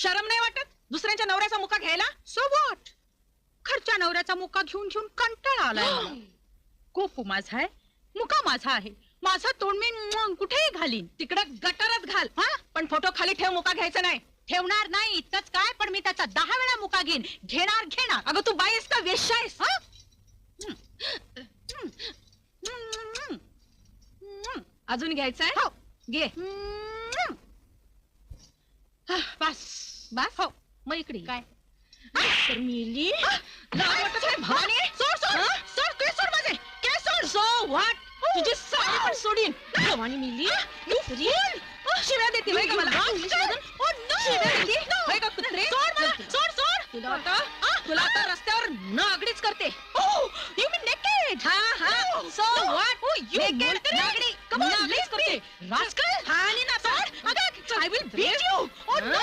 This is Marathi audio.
शरम नाही वाटत दुसऱ्यांच्या नवऱ्याचा मुका घ्यायला? So what? घरच्या नवऱ्याचा मुका घेऊन घेऊन कंटाळा आलाय मला. कोपू माझा आहे, मुका माझा आहे. माझा तोंड मी कुठेही घालीन. तिकडं गटारात घाल. हा, पण फोटो खाली ठेव, मुका घ्यायचा नाही. ठेवणार नाही इतकंच काय, पण मी त्याचा 10 वेळा मुका घेईन. घेणार. अगं तू बाई आहेस का वेश्या आहेस? हा? अजून घ्यायचंय? हो. घे. बस बस. हो. मग इकडे ये. काय? तर मिली लाज वाटत नाही भवानी? सोड केस सोड माझे. केस सोड. So what? तुझी साडी पण सोडीन. भवानी मिली शिव्या देते होय का मला? शिव्या देते होय का कुत्रे? सोड. तुला आता रस्त्यावर नागडीच करते. You mean naked? हा. So what? naked, नागडी Come on, नागडीच leave me. करते. रास्कल. हा आणि ना सोड. I will beat you. Oh no.